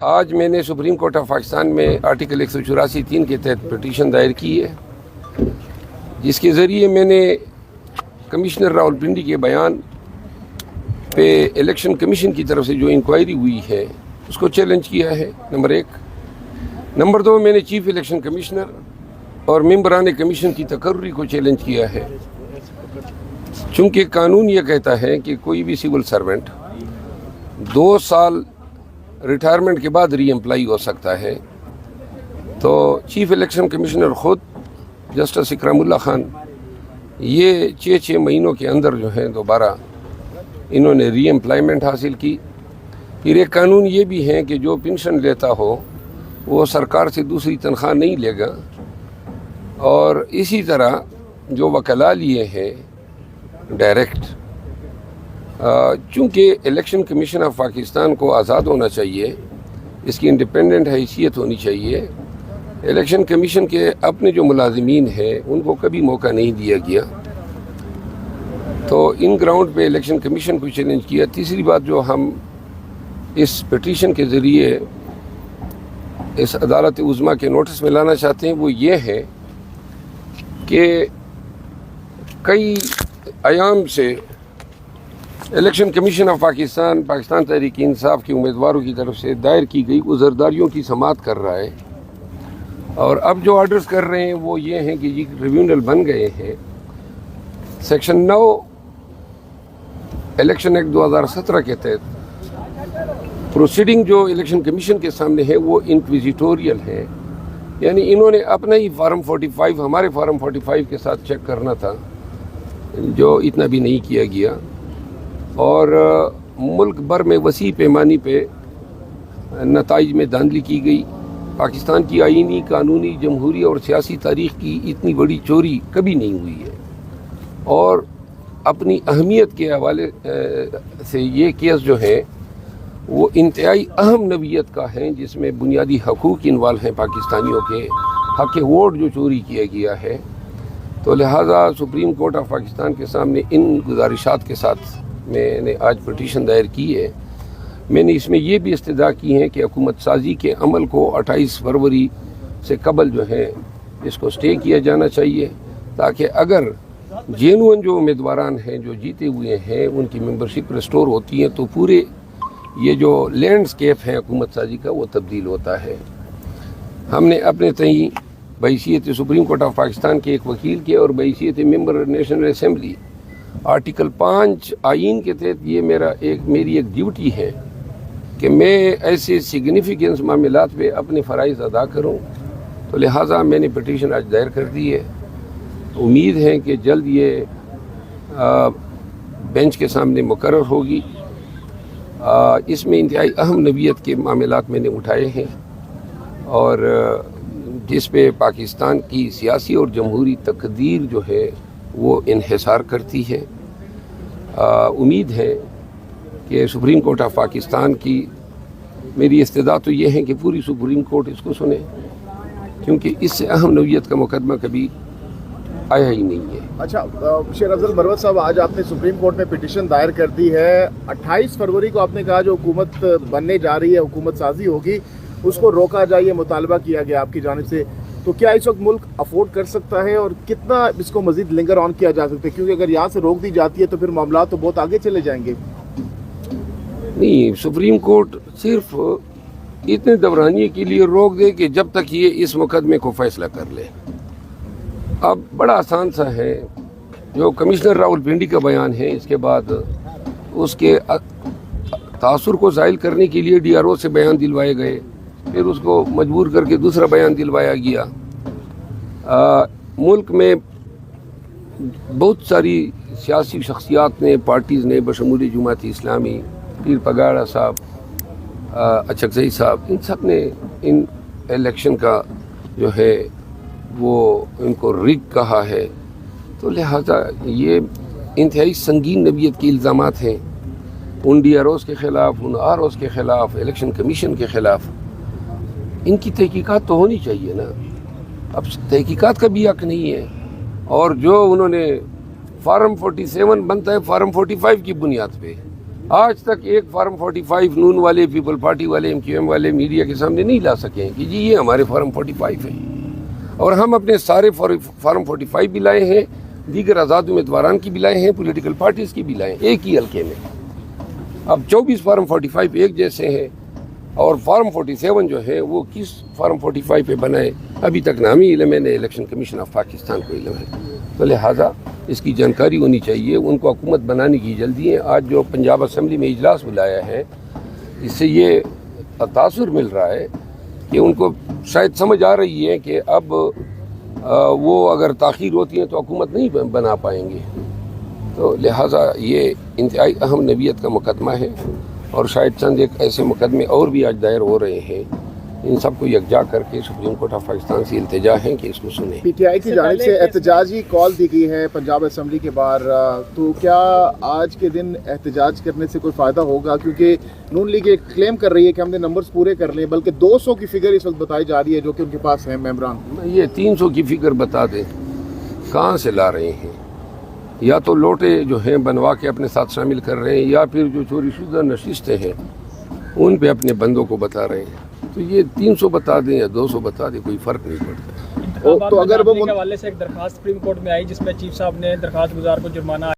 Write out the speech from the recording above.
آج میں نے سپریم کورٹ آف پاکستان میں آرٹیکل 184(3) کے تحت پٹیشن دائر کی ہے، جس کے ذریعے میں نے کمشنر راولپنڈی کے بیان پہ الیکشن کمیشن کی طرف سے جو انکوائری ہوئی ہے اس کو چیلنج کیا ہے، نمبر 1۔ نمبر 2، میں نے چیف الیکشن کمشنر اور ممبران کمیشن کی تقرری کو چیلنج کیا ہے، چونکہ قانون یہ کہتا ہے کہ کوئی بھی سول سرونٹ 2 سال ریٹائرمنٹ کے بعد ری امپلائی ہو سکتا ہے۔ تو چیف الیکشن کمشنر خود جسٹس اکرام اللہ خان یہ 6 مہینوں کے اندر جو ہے دوبارہ انہوں نے ری امپلائمنٹ حاصل کی۔ پھر ایک قانون یہ بھی ہے کہ جو پنشن لیتا ہو وہ سرکار سے دوسری تنخواہ نہیں لے گا، اور اسی طرح جو وکلاء لیے ہیں ڈائریکٹ، چونکہ الیکشن کمیشن آف پاکستان کو آزاد ہونا چاہیے، اس کی انڈیپینڈنٹ حیثیت ہونی چاہیے۔ الیکشن کمیشن کے اپنے جو ملازمین ہیں ان کو کبھی موقع نہیں دیا گیا، تو ان گراؤنڈ پہ الیکشن کمیشن کو چیلنج کیا۔ تیسری بات جو ہم اس پٹیشن کے ذریعے اس عدالت عظمیٰ کے نوٹس میں لانا چاہتے ہیں وہ یہ ہے کہ کئی ایام سے election commission of Pakistan Tehreek Insaf کے امیدواروں کی طرف سے دائر کی گئی عذرداریوں کی سماعت کر رہا ہے، اور اب جو آرڈرز کر رہے ہیں وہ یہ ہیں کہ یہ ٹریبیونل بن گئے ہیں۔ سیکشن 9 الیکشن ایکٹ 2017 کے تحت پروسیڈنگ جو الیکشن کمیشن کے سامنے ہے وہ انکویزیٹوریل ہے، یعنی انہوں نے اپنا ہی فارم 45 ہمارے فارم 45 کے ساتھ چیک کرنا تھا، جو اتنا بھی نہیں کیا گیا، اور ملک بھر میں وسیع پیمانے پہ نتائج میں دھاندلی کی گئی۔ پاکستان کی آئینی، قانونی، جمہوری اور سیاسی تاریخ کی اتنی بڑی چوری کبھی نہیں ہوئی ہے، اور اپنی اہمیت کے حوالے سے یہ کیس جو ہے وہ انتہائی اہم نوعیت کا ہے، جس میں بنیادی حقوق انوالو ہیں پاکستانیوں کے، حق ووٹ جو چوری کیا گیا ہے۔ تو لہٰذا سپریم کورٹ آف پاکستان کے سامنے ان گزارشات کے ساتھ میں نے آج پٹیشن دائر کی ہے۔ میں نے اس میں یہ بھی استدعا کی ہے کہ حکومت سازی کے عمل کو 28 فروری سے قبل جو ہے اس کو سٹے کیا جانا چاہیے، تاکہ اگر جینوئن جو امیدواران ہیں جو جیتے ہوئے ہیں ان کی ممبرشپ ریسٹور ہوتی ہے تو پورے یہ جو لینڈسکیپ ہے حکومت سازی کا وہ تبدیل ہوتا ہے۔ ہم نے اپنے تئیں بحیثیت سپریم کورٹ آف پاکستان کے ایک وکیل کے اور بحیثیت ممبر نیشنل اسمبلی آرٹیکل 5 آئین کے تحت یہ میری ایک ڈیوٹی ہے کہ میں ایسے سگنیفیکنس معاملات پہ اپنے فرائض ادا کروں، تو لہٰذا میں نے پٹیشن آج دائر کر دی ہے۔ امید ہے کہ جلد یہ بینچ کے سامنے مقرر ہوگی۔ اس میں انتہائی اہم نوعیت کے معاملات میں نے اٹھائے ہیں، اور جس پہ پاکستان کی سیاسی اور جمہوری تقدیر جو ہے وہ انحصار کرتی ہے۔ امید ہے کہ سپریم کورٹ آف پاکستان کی میری استدعا تو یہ ہے کہ پوری سپریم کورٹ اس کو سنے، کیونکہ اس سے اہم نوعیت کا مقدمہ کبھی آیا ہی نہیں ہے۔ اچھا شیر افضل مروت صاحب، آج آپ نے سپریم کورٹ میں پٹیشن دائر کر دی ہے۔ 28 فروری کو آپ نے کہا جو حکومت بننے جا رہی ہے، حکومت سازی ہوگی، اس کو روکا جائے، یہ مطالبہ کیا گیا آپ کی جانب سے، تو کیا اس وقت ملک افورڈ کر سکتا ہے، اور کتنا اس کو مزید لنگر آن کیا جا سکتا ہے؟ کیونکہ اگر یہاں سے روک دی جاتی ہے تو پھر معاملات تو بہت آگے چلے جائیں گے۔ نہیں، سپریم کورٹ صرف اتنے دورانیے کے لیے روک دے کہ جب تک یہ اس مقدمے کو فیصلہ کر لے۔ اب بڑا آسان سا ہے، جو کمشنر راولپنڈی کا بیان ہے اس کے بعد اس کے تاثر کو زائل کرنے کے لیے ڈی آر او سے بیان دلوائے گئے، پھر اس کو مجبور کر کے دوسرا بیان دلوایا گیا۔ ملک میں بہت ساری سیاسی شخصیات نے، پارٹیز نے، بشمول جماعت اسلامی، پیر پگاڑا صاحب، اچکزئی صاحب، ان سب نے ان الیکشن کا جو ہے وہ ان کو رگ کہا ہے، تو لہذا یہ انتہائی سنگین نوعیت کے الزامات ہیں ان ڈی آر اوز کے خلاف، ان آر اوز کے خلاف، الیکشن کمیشن کے خلاف۔ ان کی تحقیقات تو ہونی چاہیے نا، اب تحقیقات کا بھی حق نہیں ہے، اور جو انہوں نے فارم 47 بنتا ہے فارم 45 کی بنیاد پہ، آج تک ایک فارم 45 نون والے، پیپل پارٹی والے، MQM والے میڈیا کے سامنے نہیں لا سکے کہ جی یہ ہمارے فارم 45 ہیں، اور ہم اپنے سارے فارم 45 بھی لائے ہیں، دیگر آزاد امیدواران کی بھی لائے ہیں، پولیٹیکل پارٹیز کی بھی لائے ہیں ایک ہی حلقے میں۔ اب 24 فارم 45 ایک جیسے ہیں، اور فارم 47 جو ہے وہ کس فارم 45 پہ بنائے ابھی تک نہ ہمیں علم ہے نہ الیکشن کمیشن آف پاکستان کو علم ہے، تو لہٰذا اس کی جانکاری ہونی چاہیے۔ ان کو حکومت بنانے کی جلدی ہے۔ آج جو پنجاب اسمبلی میں اجلاس بلایا ہے، اس سے یہ تاثر مل رہا ہے کہ ان کو شاید سمجھ آ رہی ہے کہ اب وہ اگر تاخیر ہوتی ہے تو حکومت نہیں بنا پائیں گے، تو لہٰذا یہ انتہائی اہم نوعیت کا مقدمہ ہے، اور شاید چند ایک ایسے مقدمے اور بھی آج دائر ہو رہے ہیں، ان سب کو یکجا کر کے سپریم کورٹ آف پاکستان سے التجا ہے کہ اس کو سنیں۔ PTI کی جانب سے احتجاجی کال دی گئی ہے پنجاب اسمبلی کے باہر، تو کیا آج کے دن احتجاج کرنے سے کوئی فائدہ ہوگا؟ کیونکہ نون لیگ ایک کلیم کر رہی ہے کہ ہم نے نمبرز پورے کر لیں، بلکہ 200 کی فگر اس وقت بتائی جا رہی ہے جو کہ ان کے پاس ہیں ممبران۔ یہ 300 کی فگر بتا دیں کہاں سے لا رہے ہیں، یا تو لوٹے جو ہیں بنوا کے اپنے ساتھ شامل کر رہے ہیں، یا پھر جو چوری شدہ نشستیں ہیں ان پہ اپنے بندوں کو بتا رہے ہیں۔ تو یہ 300 بتا دیں یا 200 بتا دیں، کوئی فرق نہیں پڑتا۔ تو اگر وہ کے حوالے سے ایک درخواست سپریم کورٹ میں آئی جس میں چیف صاحب نے درخواست گزار کو جرمانہ